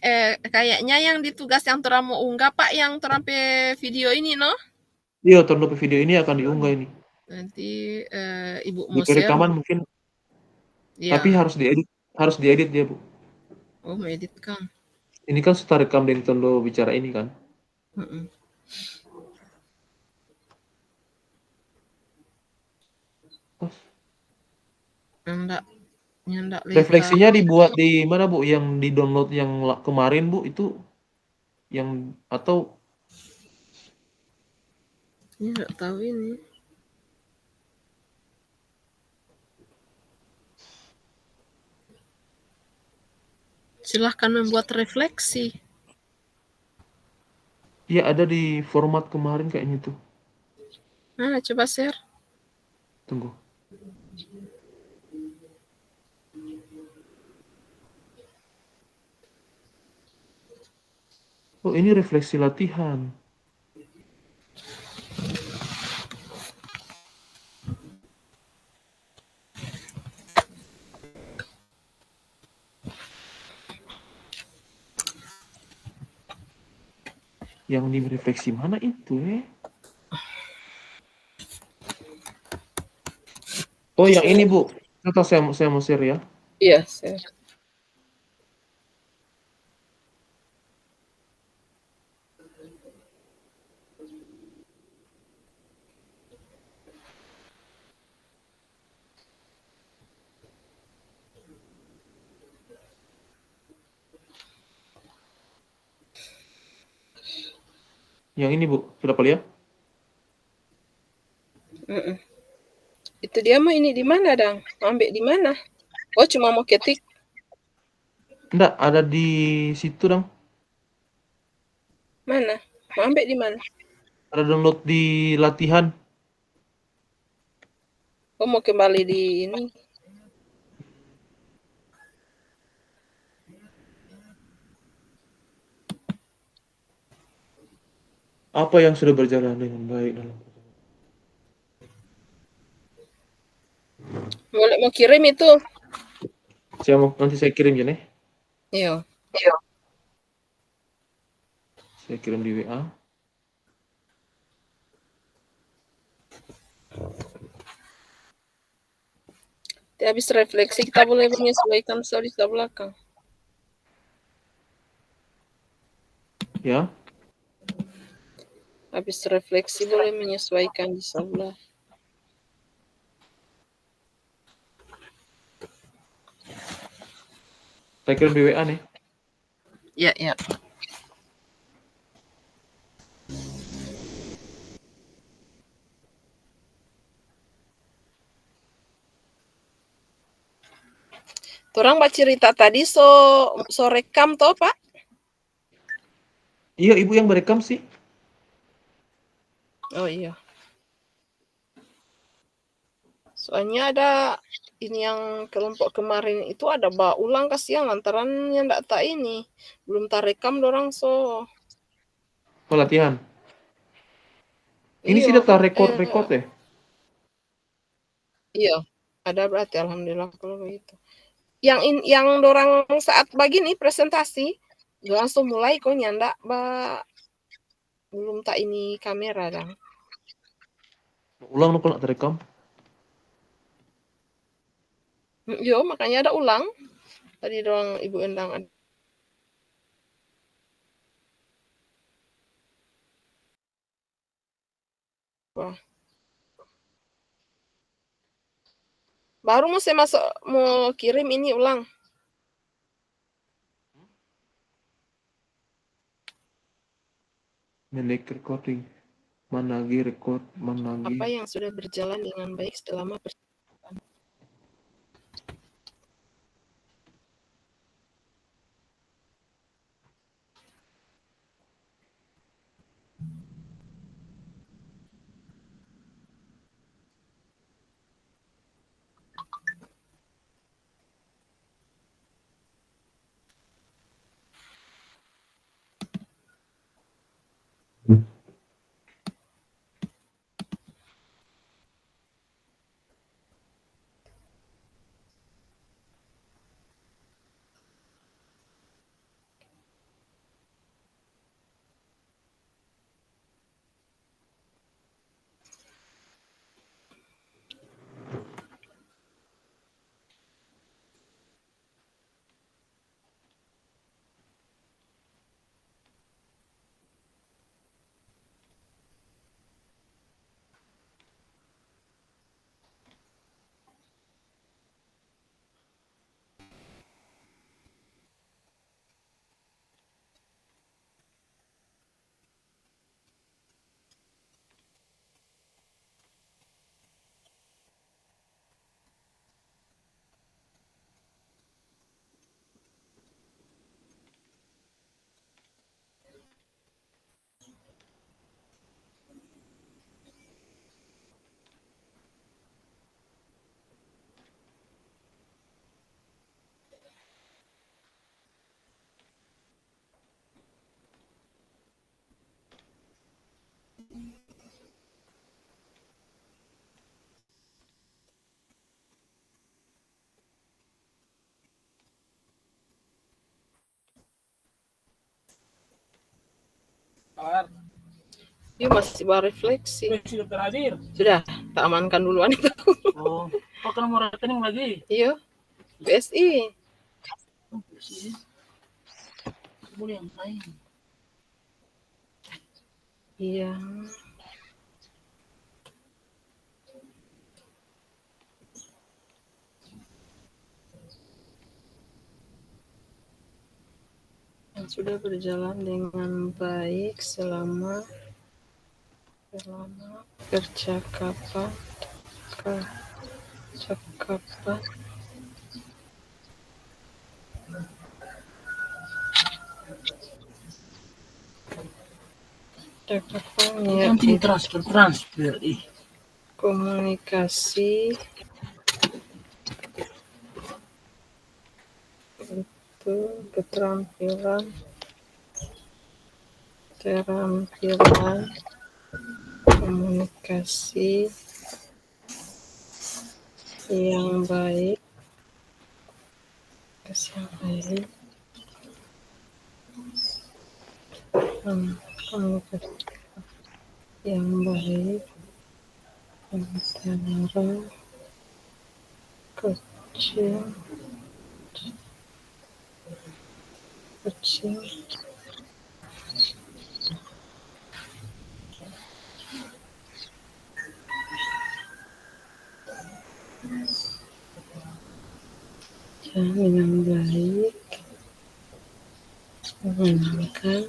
kayaknya yang ditugas yang Tora mau unggah Pak yang Tora video ini no? Iya, download video ini akan diunggah ini. Nanti Ibu Di mau share. rekaman mungkin, tapi Iya. harus diedit dia, Bu. Oh, mau edit Kang. Ini kan sudah rekam dan Nintendo bicara ini kan. Mm-mm. Nyandak Refleksinya dibuat di mana, Bu? Yang di-download yang kemarin, Bu, itu yang atau ini nggak tahu ini. Silahkan membuat refleksi. ya ada di format kemarin kayaknya tuh. Mana coba share? Tunggu. Oh, ini refleksi latihan. Yang di refleksi mana itu, Oh, yang ini, Bu. Atau saya mau share ya. Iya, share. Yang ini, Bu. Sudah lihat? Itu dia mau ini di mana, Dang? Ambil di mana? Oh, cuma mau ketik. Enggak, ada di situ dong. Mana? Mau ambil di mana? Ada download di latihan. Oh, mau kembali di ini. Apa yang sudah berjalan dengan baik dalam Boleh mau kirim itu? nanti saya kirim ya, nih. Iya. Saya kirim di WA. Habis refleksi kita boleh menyesuaikan story di belakang. Ya. Habis refleksi boleh menyesuaikan di sebelah. Saya kirim di WA nih. Ya. Torang bacarita tadi so rekam toh, Pak? Iya, Ibu yang merekam sih. Oh, iya. Soalnya ada ini yang kelompok kemarin itu ada ulang kasihan lantaran yang ndak tak ini, belum tak rekam dorang Pelatihan. Ini iya, sih data rekor-rekor deh. iya, ada berarti alhamdulillah kalau begitu. Yang dorang saat begini presentasi, langsung mulai kok nyandak belum tak ini kamera dang. Ulang dong kalau nggak terekam. Yo, makanya ada ulang. Tadi dorang Ibu Endang ada. Wah. Baru mau saya mau kirim ini ulang. Manage recording. Managi record, managi. Apa yang sudah berjalan dengan baik selama Yuk masih berefleksi. Sudah terakhir. Sudah, tak amankan duluan itu. Oh, kok kan mau rekening lagi? Iya, BSI. Boleh yang lain. Iya. Yang sudah berjalan dengan baik selama percakapan Nanti transfer. komunikasi itu keterampilan komunikasi yang baik komunikasi yang baik antara kecil dengan baik menggunakan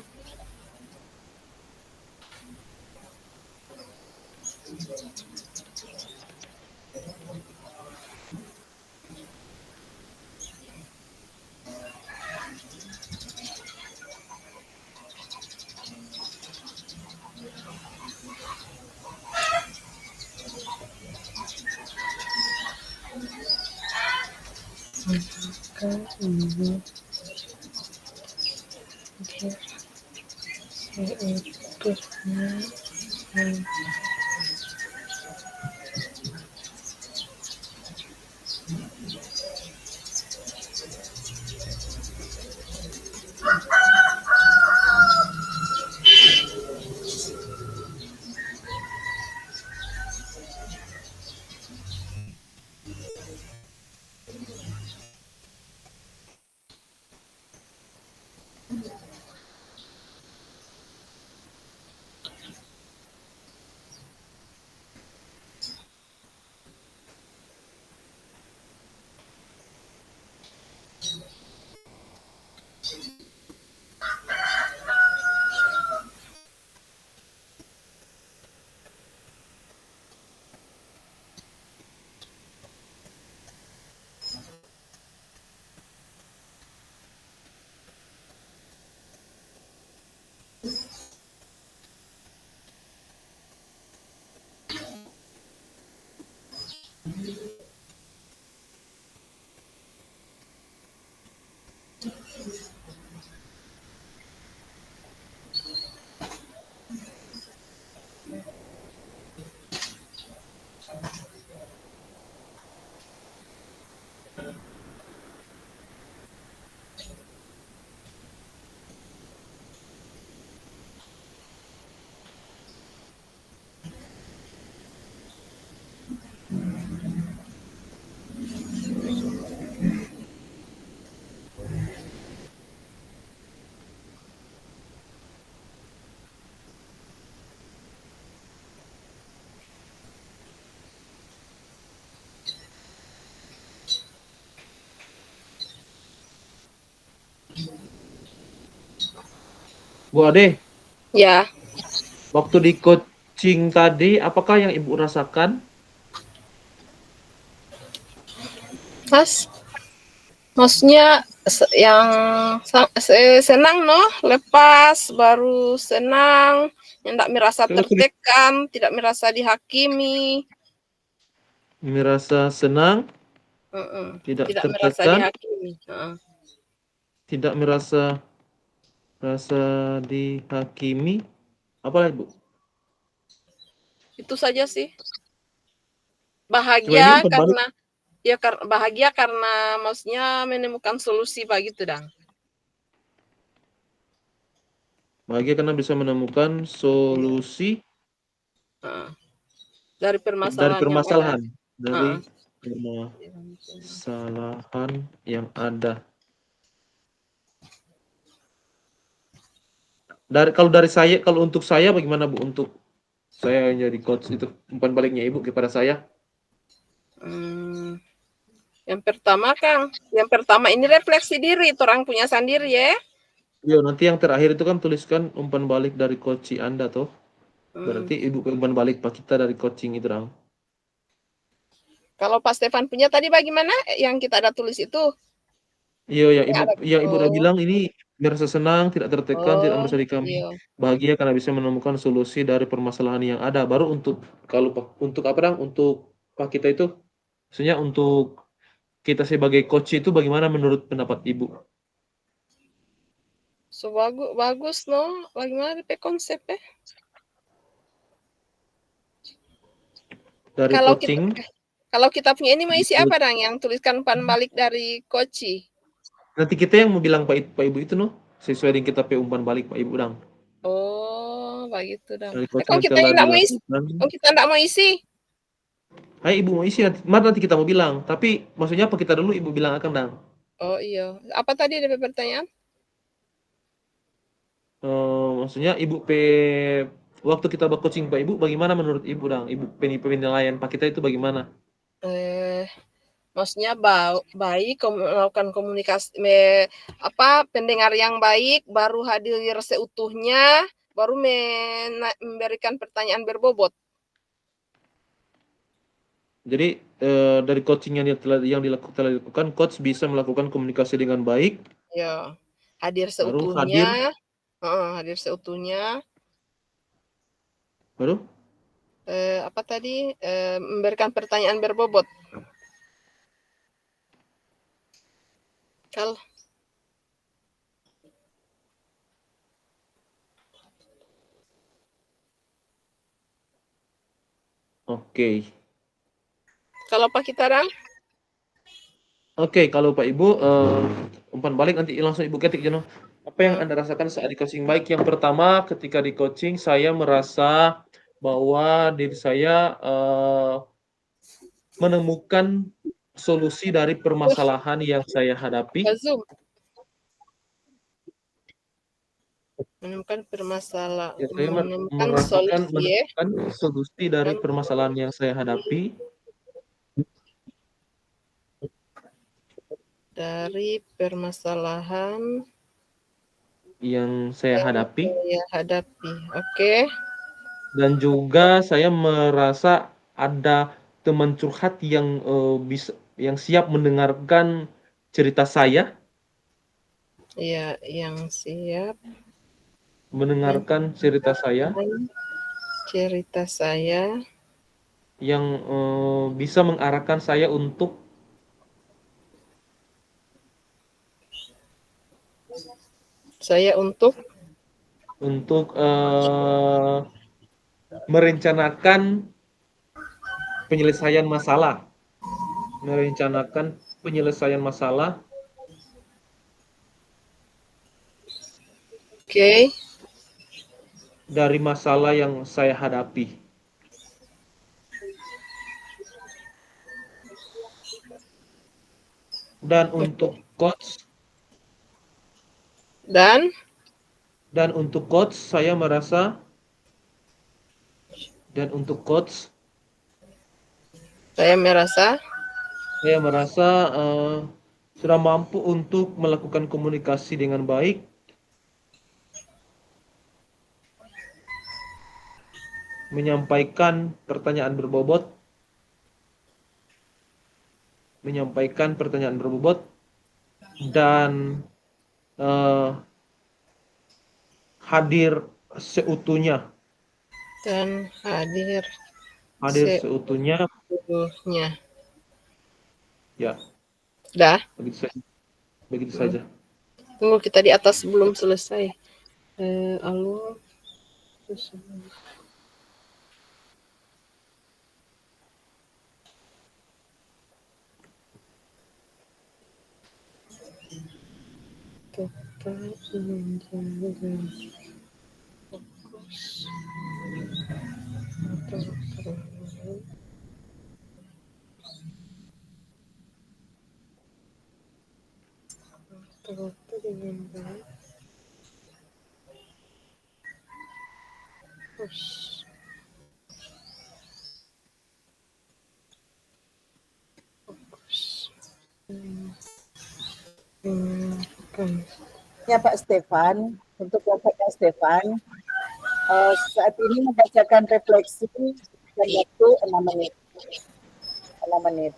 Bu Ade, Ya, waktu di coaching tadi, apakah yang Ibu rasakan? Mas. Maksudnya yang senang lepas baru senang, yang tidak merasa Waktu di tertekan, tidak merasa dihakimi, merasa senang, tidak tidak merasa tertekan, dihakimi. tidak merasa dihakimi. Apa lagi, Bu? Itu saja sih. Coba ini Bahagia umpan balik. karena bahagia karena maksudnya menemukan solusi begitu dong. Bahagia karena bisa menemukan solusi Dari dari permasalahan yang ada. permasalahan, dari Uh, permasalahan yang ada. Kalau untuk saya bagaimana, Bu? Untuk saya yang jadi coach itu umpan baliknya Ibu kepada saya. yang pertama ini refleksi diri, orang punya sendiri ya. Yo, nanti yang terakhir itu kan tuliskan umpan balik dari coach Anda toh. Berarti Ibu umpan balik Pak kita dari coaching itu dong. Kalau Pak Stefan punya tadi bagaimana yang kita ada tulis itu? Iya, yang Ibu udah Oh, bilang ini merasa senang, tidak tertekan, tidak oh, merasa dikami. iya. Bahagia karena bisa menemukan solusi dari permasalahan yang ada. Baru untuk apa dong? Untuk Pak kita itu, maksudnya untuk kita sebagai coach itu bagaimana menurut pendapat Ibu? So bagus bagaimana DP konsepnya? Dari Kalau kita coaching, kalau kita punya ini mau isi apa dong yang tuliskan umpan balik dari Koci? nanti kita yang mau bilang Pak Ibu itu noh, sesuai dengan kita umpan balik Pak Ibu dong. Oh, begitu dong. Dari coaching Kalau yang kita telah tidak mau isi, dilakukan. kalau kita tidak mau isi, Hai Ibu mau isi nanti kita mau bilang. Tapi maksudnya apa kita dulu Ibu bilang akan dong. oh iya. Apa tadi DP pertanyaan? Maksudnya waktu kita coaching Pak Ibu bagaimana menurut Ibu dong? Ibu penilaian Pak kita itu bagaimana? Maksudnya baik melakukan komunikasi pendengar yang baik, baru hadir seutuhnya, baru memberikan pertanyaan berbobot. Jadi dari coaching yang dilakukan coach bisa melakukan komunikasi dengan baik. Ya, hadir Baru hadir. seutuhnya, hadir seutuhnya. Baru? Apa tadi? Memberikan pertanyaan berbobot. Kalau Oke. kalau Pak Kitarang? Oke, kalau Pak Ibu, umpan balik nanti langsung Ibu ketik Jono. Apa yang Hmm. Anda rasakan saat di coaching? Baik, yang pertama ketika di coaching saya merasa bahwa diri saya, menemukan solusi dari permasalahan yang saya hadapi. Pak Zoom. Menemukan Ya, saya menemukan merasakan solusi ya. menemukan solusi dari permasalahan yang saya hadapi. Dari permasalahan Yang saya hadapi. saya hadapi. Oke. Dan juga saya merasa ada teman curhat yang, yang siap mendengarkan cerita saya, Ya, yang siap mendengarkan cerita saya, mendengarkan cerita saya, yang, bisa mengarahkan saya untuk untuk merencanakan penyelesaian masalah, merencanakan penyelesaian masalah oke. dari masalah yang saya hadapi. Dan untuk coach Dan saya merasa dan untuk coach saya merasa saya merasa, sudah mampu untuk melakukan komunikasi dengan baik, menyampaikan pertanyaan berbobot, dan, hadir seutuhnya dan hadir seutuhnya, seutuhnya. ya, Dah. begitu saja. Tunggu, kita di atas belum selesai. Alur. Tetap menjaga fokus tertutup dengan baik. Fokus. Ya Pak Stefan, untuk Bapak Stefan, saat ini membacakan refleksi dan waktu 6 menit. 6 menit.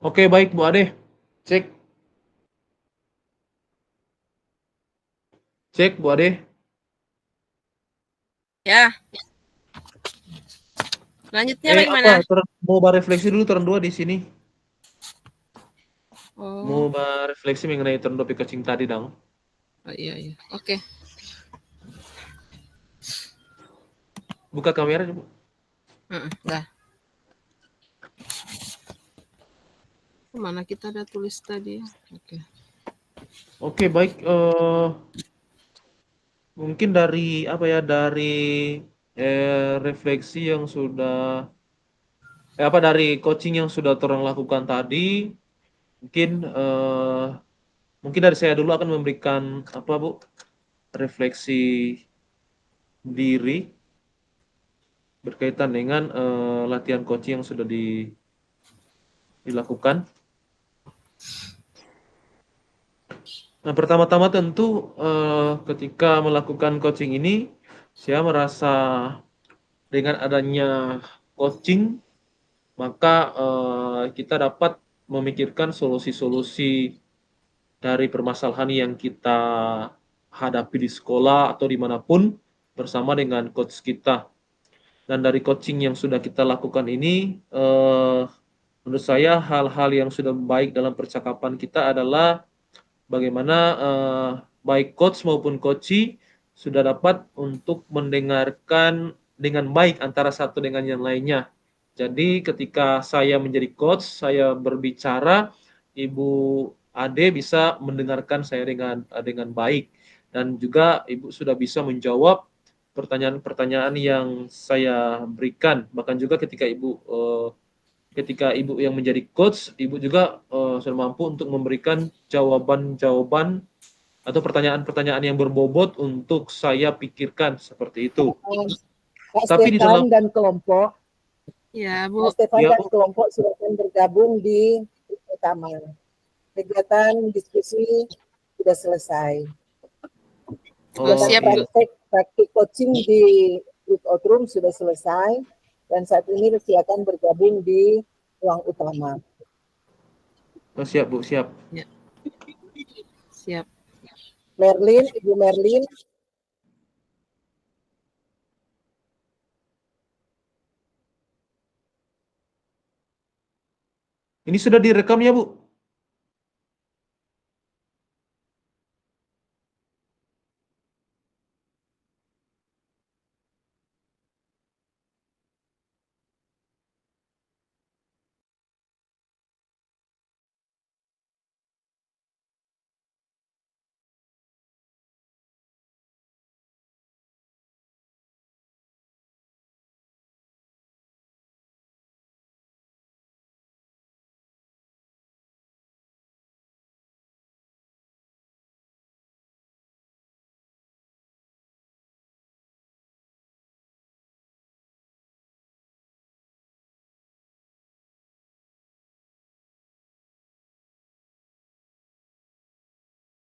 Oke, baik Bu Ade. Cek. Cek Bu Ade. Ya, lanjutnya bagaimana? Mau refleksi dulu turn 2 di sini. Mau Oh, refleksi mengenai turn topik coaching tadi, dong. oh iya iya. Oke. Buka kamera, Bu. Dah. Mana kita ada tulis tadi ya? Oke. Oke, baik. Mungkin dari apa ya, dari refleksi yang sudah dari coaching yang sudah orang lakukan tadi, mungkin mungkin dari saya dulu akan memberikan apa Bu, refleksi diri berkaitan dengan latihan coaching yang sudah dilakukan. Nah, pertama-tama tentu ketika melakukan coaching ini, saya merasa dengan adanya coaching, maka kita dapat memikirkan solusi-solusi dari permasalahan yang kita hadapi di sekolah atau dimanapun bersama dengan coach kita. Dan dari coaching yang sudah kita lakukan ini, menurut saya hal-hal yang sudah baik dalam percakapan kita adalah bagaimana baik coach maupun coachee sudah dapat untuk mendengarkan dengan baik antara satu dengan yang lainnya. Jadi ketika saya menjadi coach, saya berbicara, Ibu Ade bisa mendengarkan saya dengan baik, dan juga Ibu sudah bisa menjawab pertanyaan-pertanyaan yang saya berikan. Bahkan juga ketika Ibu yang menjadi coach, Ibu juga sudah mampu untuk memberikan jawaban-jawaban atau pertanyaan-pertanyaan yang berbobot untuk saya pikirkan seperti itu. Kak Tapi di dalam Stefan dan kelompok, Ya, Kak Bu. Stefan ya dan kelompok silakan bergabung di grup utama. Kegiatan diskusi sudah selesai. Kegiatan Siap. praktik coaching di grup outroom sudah selesai, dan saat ini silakan bergabung di ruang utama. siap Bu, siap. Ya. Siap. Merlin, Ibu Merlin. Ini sudah direkam ya Bu?